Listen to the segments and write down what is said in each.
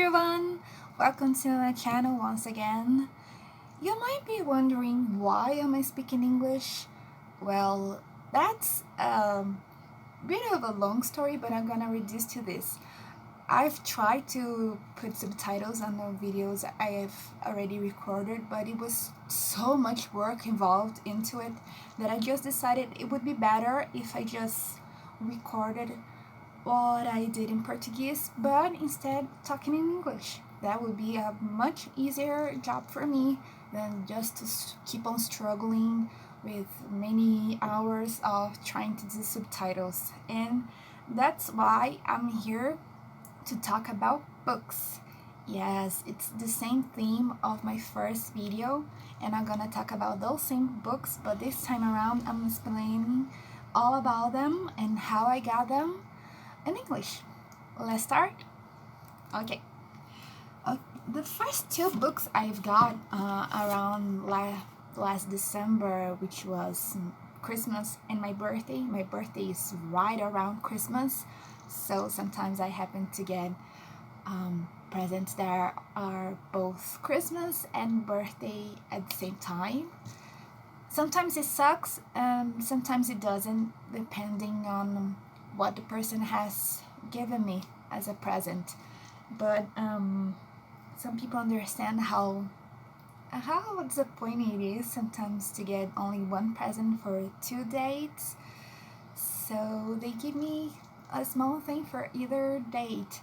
everyone! Welcome to my channel once again. You might be wondering why am I speaking English? Well, that's a bit of a long story, but I'm gonna reduce to this. I've tried to put subtitles on the videos I have already recorded, but it was so much work involved into it that I just decided it would be better if I just recorded what I did in Portuguese, but instead talking in English. That would be a much easier job for me than just to keep on struggling with many hours of trying to do subtitles. And that's why I'm here to talk about books. Yes, it's the same theme of my first video, and I'm gonna talk about those same books, but this time around I'm explaining all about them and how I got them in English. Let's start? Okay. The first two books I've got around last December, which was Christmas and my birthday. My birthday is right around Christmas, so sometimes I happen to get presents that are both Christmas and birthday at the same time. Sometimes it sucks, sometimes it doesn't, depending on what the person has given me as a present. But some people understand how disappointing it is sometimes to get only one present for 2 dates. So they give me a small thing for either date,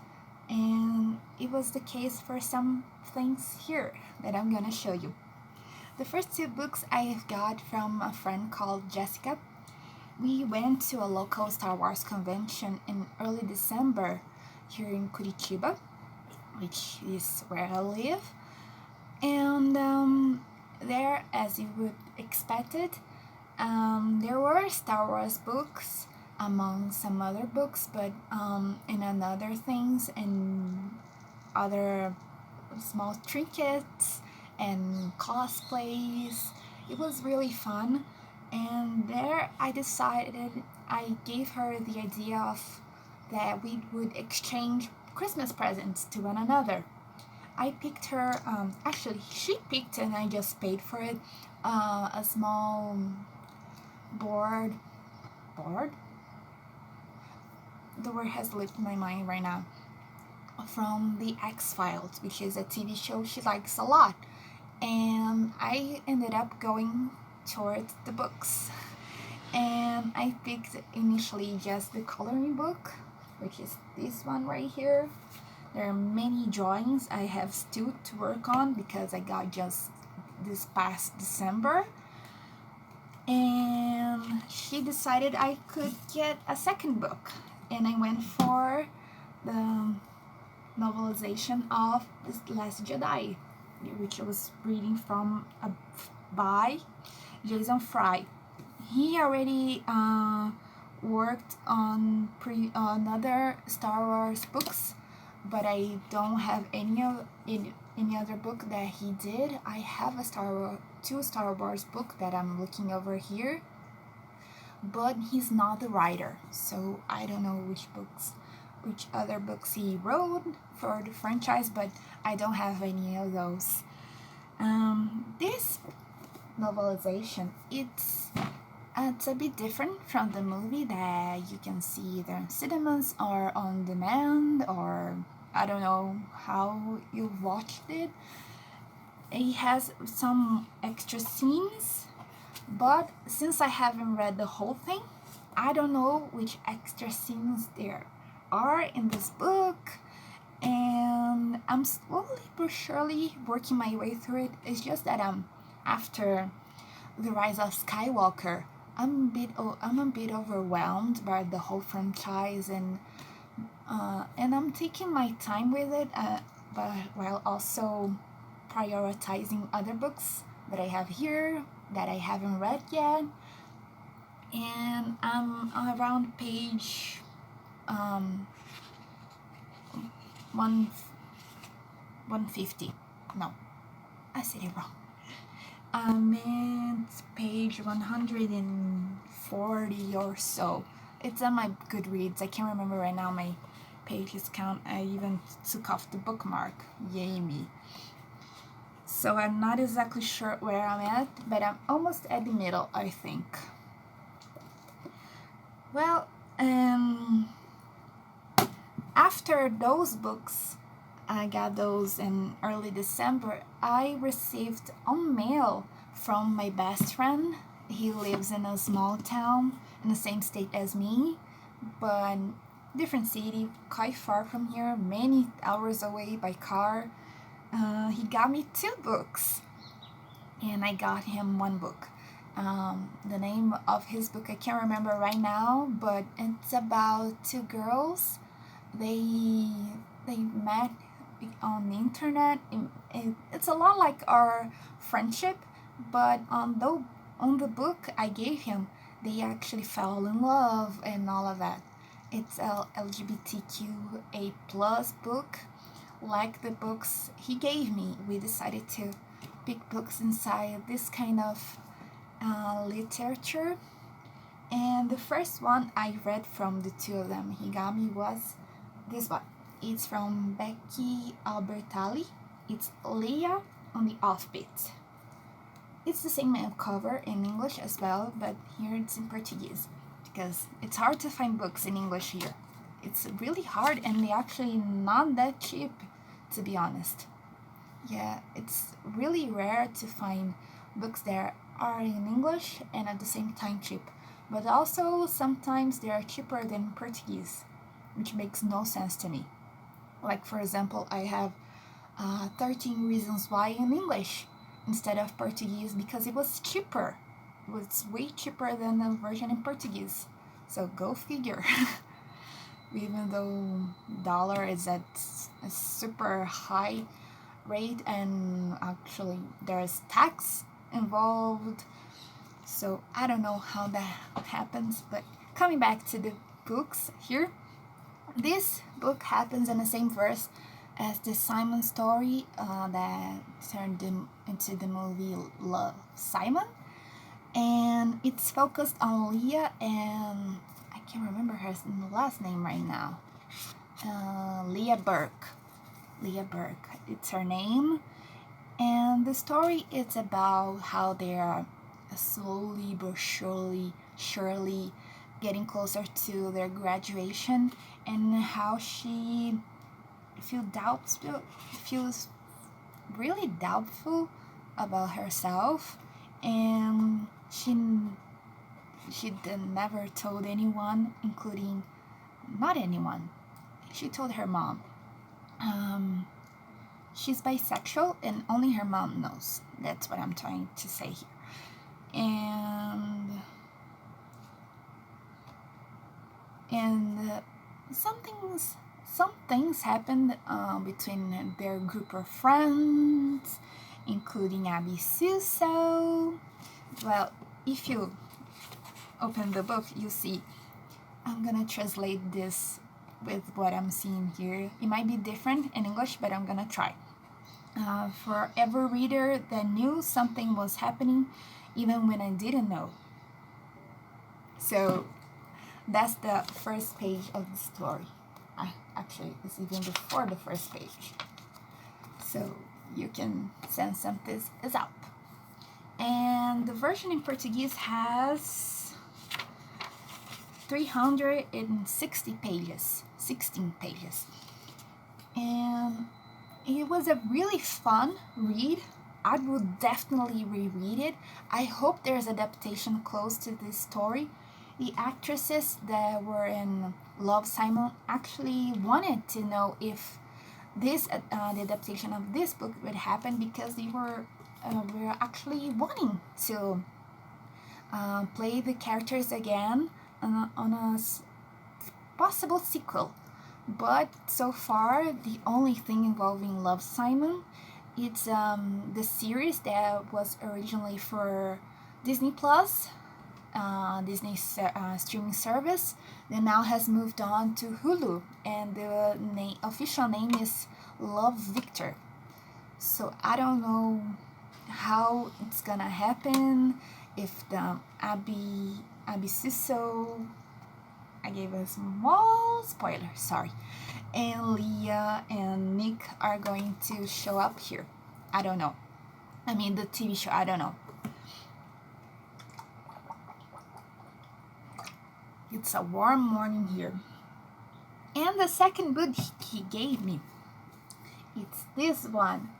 and it was the case for some things here that I'm gonna show you. The first two books I have got from a friend called Jessica. We went to a local Star Wars convention in early December here in Curitiba, which is where I live. And there, as you would expect it, there were Star Wars books among some other books, but and other things and other small trinkets and cosplays. It was really fun. And there I gave her the idea of that we would exchange Christmas presents to one another. I picked her, actually she picked and I just paid for it, a small board? The word has left my mind right now. From the X-Files, which is a TV show she likes a lot. And I ended up going towards the books, and I picked initially just the coloring book, which is this one right here. There are many drawings I have still to work on because I got just this past December, and she decided I could get a second book, and I went for the novelization of The Last Jedi, which I was reading from by Jason Fry. He already worked on other Star Wars books, but I don't have any other book that he did. I have two Star Wars book that I'm looking over here, but he's not the writer, so I don't know which other books he wrote for the franchise, but I don't have any of those. This novelization, it's a bit different from the movie that you can see either in cinemas or on demand, or I don't know how you watched it. It has some extra scenes, but since I haven't read the whole thing, I don't know which extra scenes there are in this book, and I'm slowly but surely working my way through it. It's just that after The Rise of Skywalker, I'm a bit overwhelmed by the whole franchise, and I'm taking my time with it, but while also prioritizing other books that I have here that I haven't read yet. And I'm around page 150. No, I said it wrong. I meant page 140 or so. It's on my Goodreads. I can't remember right now my pages count. I even took off the bookmark. Yay me. So I'm not exactly sure where I'm at, but I'm almost at the middle, I think. Well, after those books, I got those in early December, I received a mail from my best friend. He lives in a small town in the same state as me, but different city, quite far from here, many hours away by car. He got me 2 books, and I got him 1 book. The name of his book I can't remember right now, but it's about 2 girls. They met on the internet. It's a lot like our friendship, but on the book I gave him, they actually fell in love and all of that. It's a LGBTQA plus book. Like the books he gave me, we decided to pick books inside this kind of literature. And the first one I read from the 2 of them he got me was this one. It's from Becky Albertalli. It's Leah on the Offbeat. It's the same cover in English as well, but here it's in Portuguese because it's hard to find books in English here. It's really hard, and they're actually not that cheap, to be honest. Yeah, it's really rare to find books that are in English and at the same time cheap. But also sometimes they are cheaper than Portuguese, which makes no sense to me. Like, for example, I have 13 Reasons Why in English instead of Portuguese because it was cheaper. It was way cheaper than the version in Portuguese. So go figure. Even though dollar is at a super high rate and actually there's tax involved. So I don't know how that happens, but coming back to the books here, this book happens in the same verse as the Simon story that turned into the movie Love, Simon. And it's focused on Leah and I can't remember her last name right now. Leah Burke. Leah Burke, it's her name. And the story is about how they are slowly but surely getting closer to their graduation, and how she feels really doubtful about herself, and she never told anyone, including not anyone. She told her mom. She's bisexual and only her mom knows. That's what I'm trying to say here. And some things happened between their group of friends, including Abby Suso. Well, if you open the book, you see. I'm gonna translate this with what I'm seeing here. It might be different in English, but I'm gonna try. For every reader that knew something was happening, even when I didn't know. So that's the first page of the story. Actually, it's even before the first page. So you can sense something is up. And the version in Portuguese has 360 pages, 16 pages. And it was a really fun read. I would definitely reread it. I hope there's adaptation close to this story. The actresses that were in Love, Simon actually wanted to know if this the adaptation of this book would happen because they were actually wanting to play the characters again on a possible sequel. But so far, the only thing involving Love, Simon, it's the series that was originally for Disney Plus, Disney streaming service, that now has moved on to Hulu, and the official name is Love, Victor. So I don't know how it's gonna happen, if the Abby Suso, I I gave a small spoiler, sorry. And Leah and Nick are going to show up here. I don't know. I mean, the TV show, I don't know. It's a warm morning here. And the second book he gave me, it's this one.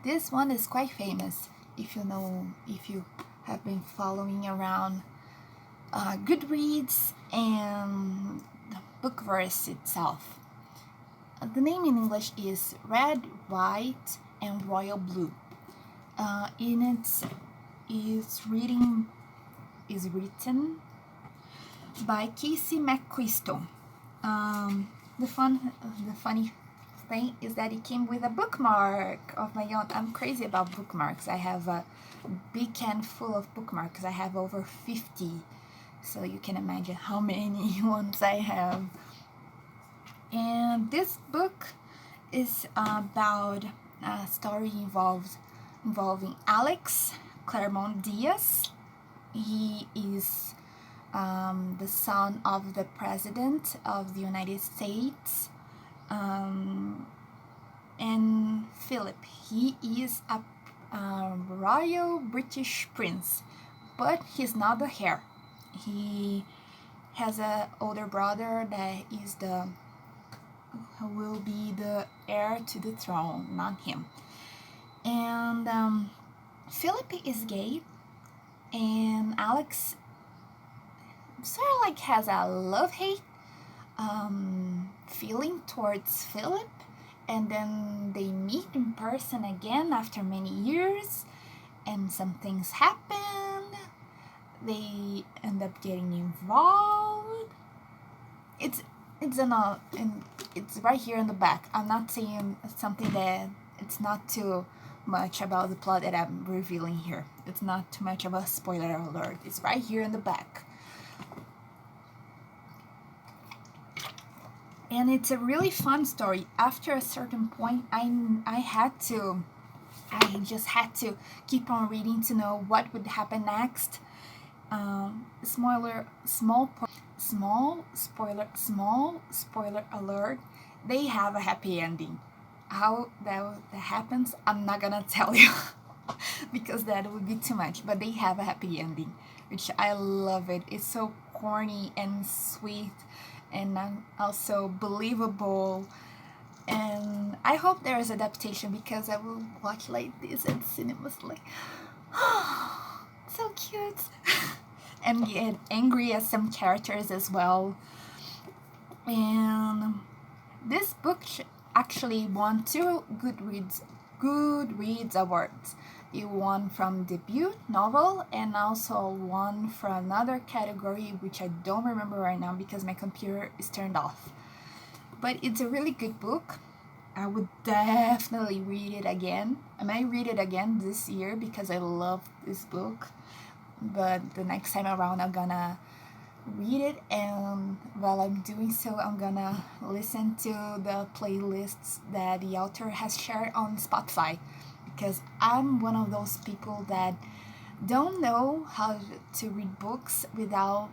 This one is quite famous. If you have been following around goodreads and the bookverse itself. The name in English is Red, White, and Royal Blue. In it is written by Casey McQuiston. The funny thing is that it came with a bookmark of my own. I'm crazy about bookmarks. I have a big can full of bookmarks. I have over 50, so you can imagine how many ones I have. And this book is about a story involving Alex Claremont Diaz. He is the son of the President of the United States, and Philip. He is a royal British prince, but he's not the heir. He has an older brother that is who will be the heir to the throne, not him. And Philip is gay, and Alex sort of like has a love-hate feeling towards Philip, and then they meet in person again after many years, and some things happen. They end up getting involved. It's right here in the back. I'm not saying something that it's not too much about the plot that I'm revealing here. It's not too much of a spoiler alert. It's right here in the back. And it's a really fun story. After a certain point, I just had to keep on reading to know what would happen next. Small spoiler alert. They have a happy ending. How that happens, I'm not gonna tell you because that would be too much. But they have a happy ending, which I love it. It's so corny and sweet, and also believable. And I hope there is adaptation, because I will watch like this at cinemas, like, oh, so cute, and get angry at some characters as well. And this book actually won 2 Goodreads awards. It won from debut novel, and also won for another category which I don't remember right now because my computer is turned off. But it's a really good book. I would definitely read it again. I might read it again this year because I love this book. But the next time around, I'm gonna read it, and while I'm doing so, I'm gonna listen to the playlists that the author has shared on Spotify, because I'm one of those people that don't know how to read books without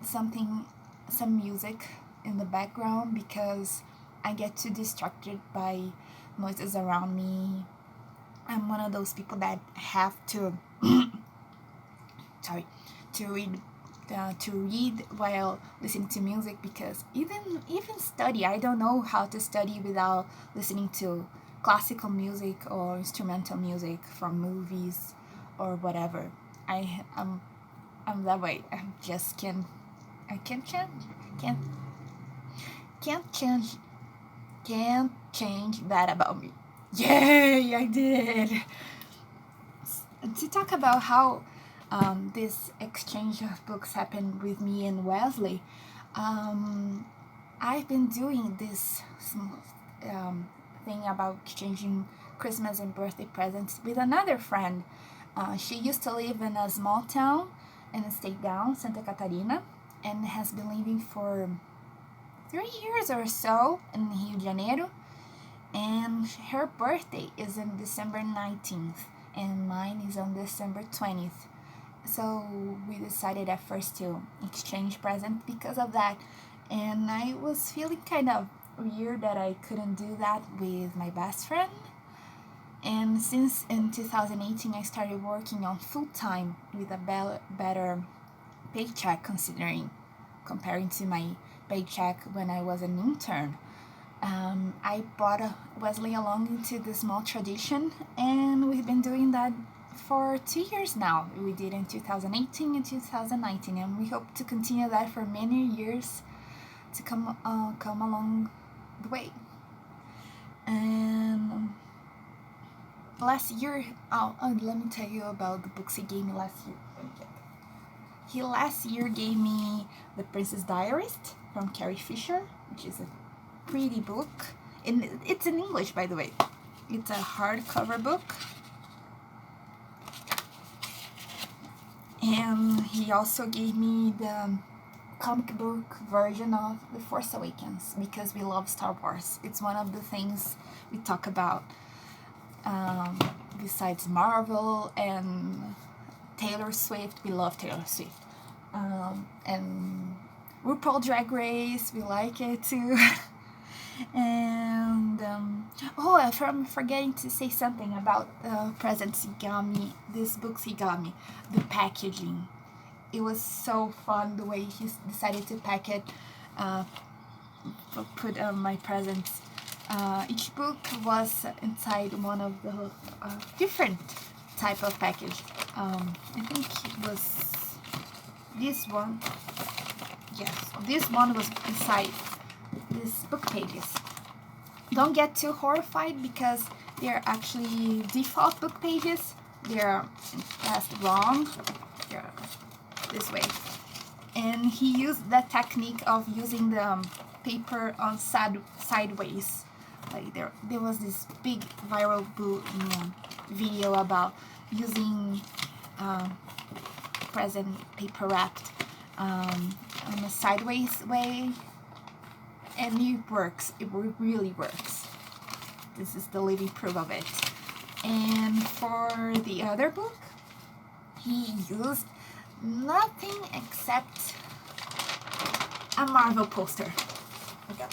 some music in the background, because I get too distracted by noises around me. I'm one of those people that have to to read while listening to music, because even study, I don't know how to study without listening to classical music or instrumental music from movies or whatever. I'm that way. I just can't change that about me. Yay, I did. To talk about how this exchange of books happened with me and Wesley, I've been doing this thing about exchanging Christmas and birthday presents with another friend. She used to live in a small town in a state down, Santa Catarina, and has been living for 3 years or so in Rio de Janeiro. And her birthday is on December 19th, and mine is on December 20th. So we decided at first to exchange presents because of that. and I was feeling kind of weird that I couldn't do that with my best friend. And since in 2018 I started working on full-time with a better paycheck, comparing to my paycheck when I was an intern, I brought Wesley along into the small tradition, and we've been doing that for 2 years now. We did in 2018 and 2019, and we hope to continue that for many years to come along the way. And last year, let me tell you about the books he gave me last year. He last year gave me The Princess Diarist from Carrie Fisher, which is a pretty book. And it's in English, by the way. It's a hardcover book. And he also gave me the comic book version of The Force Awakens, because we love Star Wars. It's one of the things we talk about. Besides Marvel and Taylor Swift, we love Taylor Swift. And RuPaul Drag Race, we like it too. And I'm forgetting to say something about presents he got me, these books he got me, the packaging. It was so fun the way he decided to pack it, put my presents. Each book was inside one of the different type of package. I think it was this one. Yes, this one was inside these book pages. Don't get too horrified, because they're actually default book pages. They're passed wrong. They're this way. And he used that technique of using the paper on sideways. Like there was this big viral video about using present paper wrapped on a sideways way, and it works. It really works. This is the living proof of it. And for the other book, he used nothing except a Marvel poster. Okay.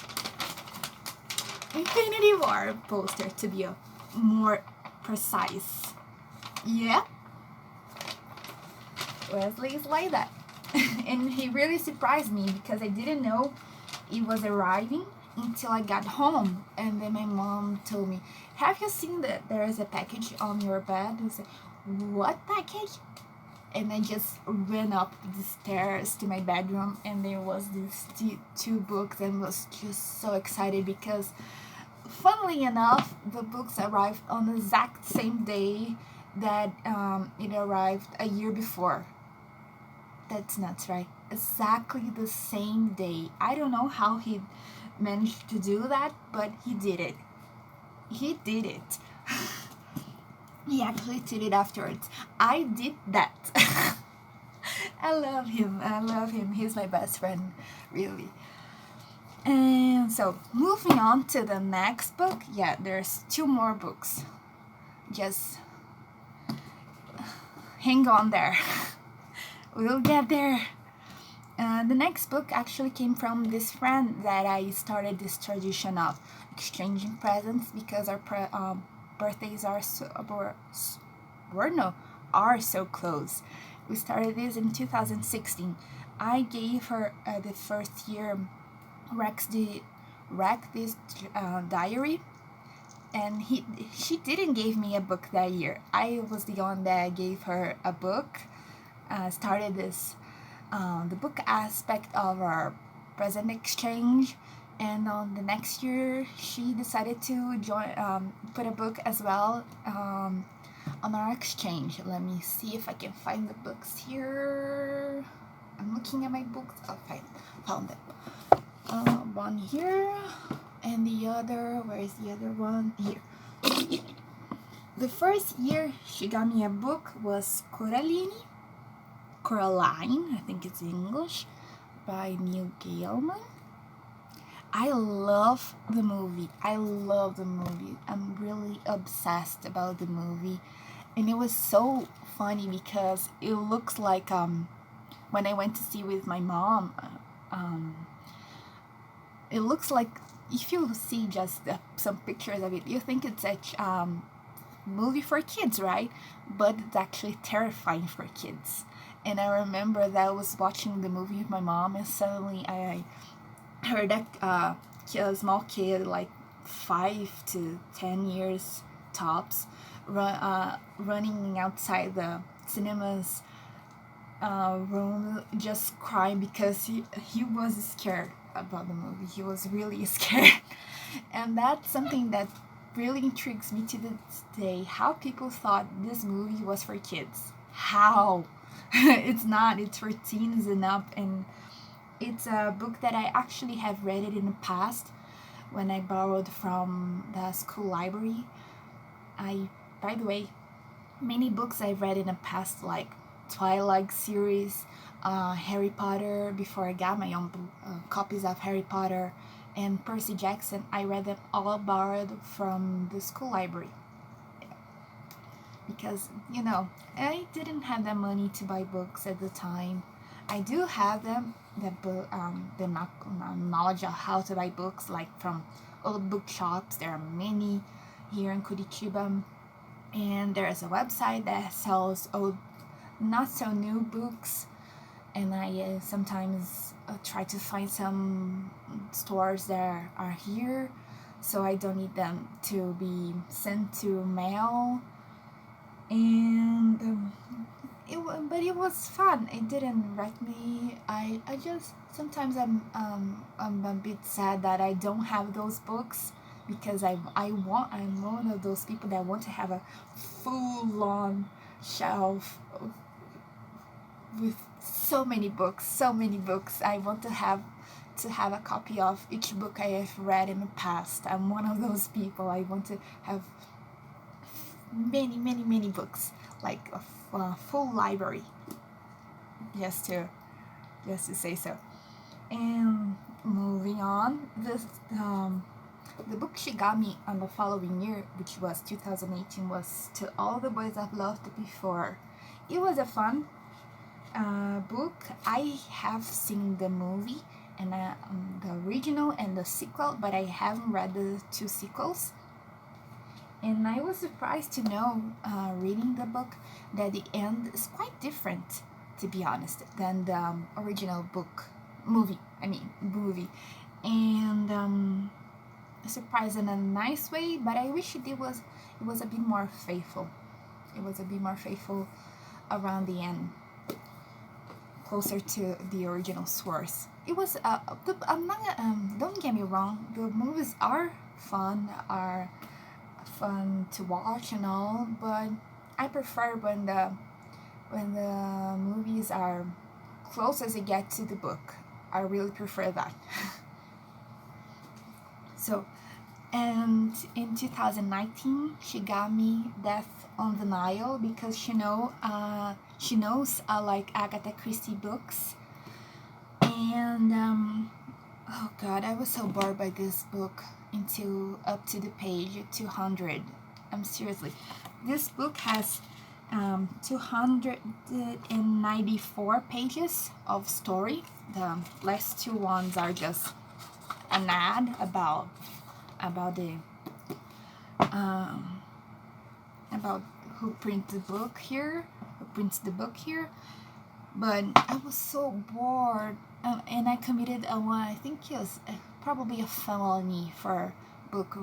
Infinity War poster, to be more precise. Yeah, Wesley is like that. And he really surprised me, because I didn't know it was arriving until I got home. And then my mom told me, have you seen that there is a package on your bed? I said, what package? And I just ran up the stairs to my bedroom, and there was these two books, and was just so excited, because funnily enough, the books arrived on the exact same day that it arrived a year before. That's nuts, right? Exactly the same day. I don't know how he managed to do that, but he did it. He did it. He actually did it afterwards. I did that. I love him. I love him. He's my best friend, really. And so, moving on to the next book. Yeah, there's 2 more books. Just hang on there. We'll get there. The next book actually came from this friend that I started this tradition of exchanging presents, because our birthdays are so close. We started this in 2016. I gave her the first year this diary, and she didn't give me a book that year. I was the one that gave her a book. Started this the book aspect of our present exchange, and on the next year she decided to put a book as well on our exchange. Let me see if I can find the books here. I'm looking at my books. Oh, found it. One here, and the other, where is the other one? Here. The first year she got me a book was Coraline, I think it's English, by Neil Gaiman. I love the movie. I'm really obsessed about the movie. And it was so funny, because it looks like when I went to see with my mom, it looks like, if you see just some pictures of it, you think it's a movie for kids, right? But it's actually terrifying for kids. And I remember that I was watching the movie with my mom, and suddenly I heard a small kid, like 5 to 10 years tops, running outside the cinemas room, just crying because he was scared about the movie. He was really scared. And that's something that really intrigues me to this day. How people thought this movie was for kids. How? It's not. It's for teens and up. And it's a book that I actually have read it in the past when I borrowed from the school library. By the way, many books I've read in the past, like Twilight series, Harry Potter, before I got my own copies of Harry Potter, and Percy Jackson, I read them all borrowed from the school library. Because, I didn't have the money to buy books at the time. I do have the knowledge of how to buy books, like from old bookshops. There are many here in Curitiba, and there is a website that sells old, not so new books, and I sometimes try to find some stores that are here, so I don't need them to be sent to mail. And but it was fun. It didn't wreck me. I just sometimes I'm a bit sad that I don't have those books, because I'm one of those people that want to have a full-on shelf with so many books. I want to have a copy of each book I have read in the past. I'm one of those people. I want to have many books, like a full library, just to say so. And moving on, the book she got me on the following year, which was 2018, was To All the Boys I've Loved Before. It was a fun book. I have seen the movie and the original and the sequel, but I haven't read the two sequels. And I was surprised to know, reading the book, that the end is quite different, to be honest, than the original movie. And surprised in a nice way, but I wish it was a bit more faithful. It was a bit more faithful around the end, closer to the original source. It was I'm not don't get me wrong, the movies are fun to watch and all, but I prefer when the movies are close as they get to the book. I really prefer that. So, and in 2019, she got me Death on the Nile, because she knows I like Agatha Christie books. And oh god, I was so bored by this book until up to the page 200. Seriously, this book has 294 pages of story. The last two ones are just an ad about the about who prints the book here. But I was so bored, and I committed I think it was probably a felony for book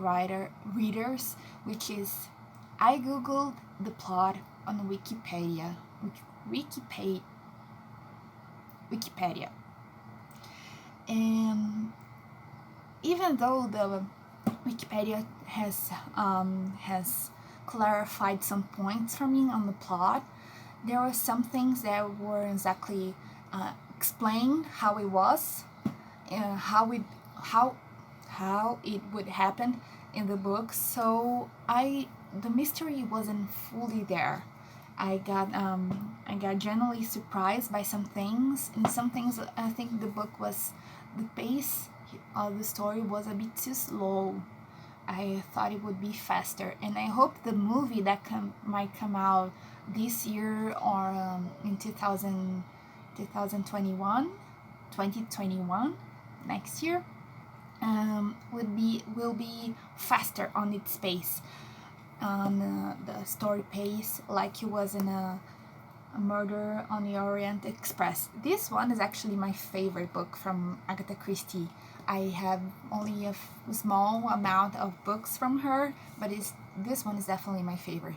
readers, which is I googled the plot on Wikipedia, and even though the Wikipedia has clarified some points for me on the plot, there were some things that were exactly explained how it was, how it would happen in the book. So the mystery wasn't fully there. I got generally surprised by some things, and some things I think the pace of the story was a bit too slow. I thought it would be faster, and I hope the movie that might come out this year or in 2021, next year, will be faster on its pace, on the story pace, like it was in a Murder on the Orient Express. This one is actually my favorite book from Agatha Christie. I have only a small amount of books from her, but this one is definitely my favorite.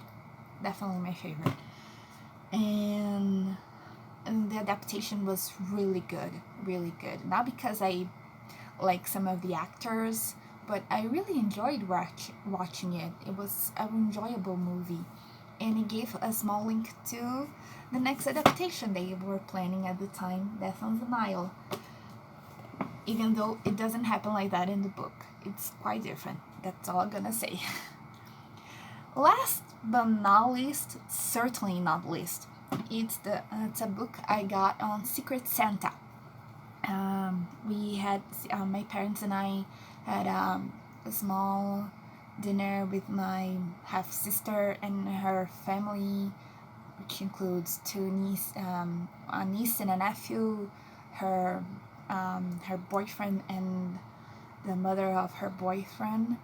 Definitely my favorite. And the adaptation was really good, really good. Not because I like some of the actors, but I really enjoyed watching it. It was an enjoyable movie, and it gave a small link to the next adaptation they were planning at the time, Death on the Nile. Even though it doesn't happen like that in the book, it's quite different. That's all I'm gonna say. Last but not least, certainly not least, it's a book I got on Secret Santa. We had my parents and I had a small dinner with my half sister and her family, which includes a niece and a nephew, her boyfriend and the mother of her boyfriend.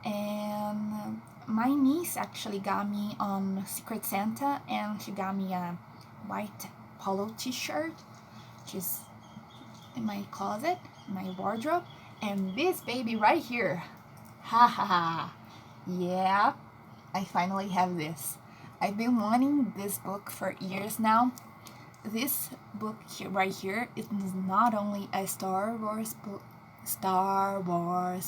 And my niece actually got me on Secret Santa, and she got me a white polo t-shirt, which is in my closet, my wardrobe, and this baby right here. Ha ha ha. Yeah, I finally have this. I've been wanting this book for years now. This book right here is not only a Star Wars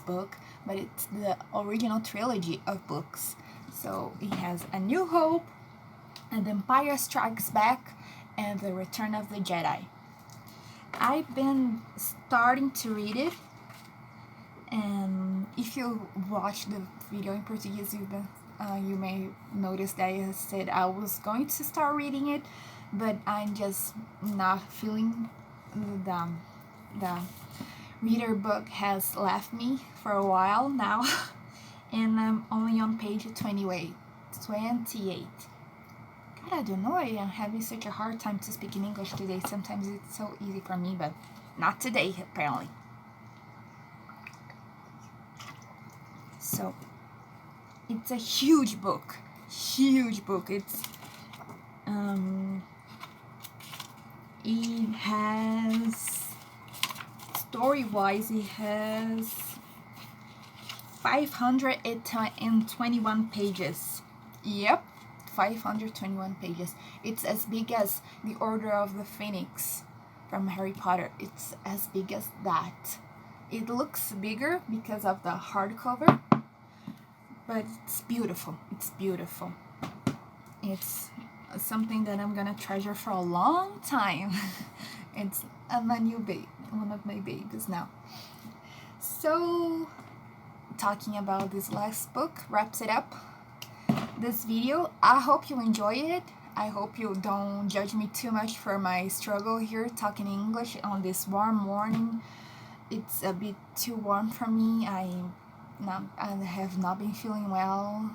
book, but it's the original trilogy of books. So it has A New Hope, and The Empire Strikes Back, and The Return of the Jedi. I've been starting to read it, and if you watch the video in Portuguese, you may notice that I said I was going to start reading it, but I'm just not feeling the reader book has left me for a while now, and I'm only on page 28. God, I don't know, I am having such a hard time to speak in English today. Sometimes it's so easy for me, but not today, apparently. So, it's a huge book. It's, it has, story-wise, it has 521 pages. Yep, 521 pages. It's as big as The Order of the Phoenix from Harry Potter. It's as big as that. It looks bigger because of the hardcover, but it's beautiful. It's beautiful. It's something that I'm gonna treasure for a long time. It's my new baby, one of my babies now. So, talking about this last book wraps it up this video. I hope you enjoy it. I hope you don't judge me too much for my struggle here talking English on this warm morning. It's a bit too warm for me. I have not been feeling well,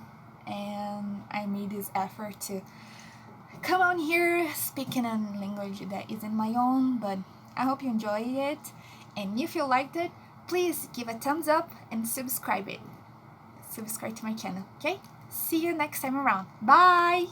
and I made this effort to come on here speaking a language that isn't my own, but I hope you enjoy it, and if you liked it, please give a thumbs up and subscribe to my channel, okay? See you next time around. Bye!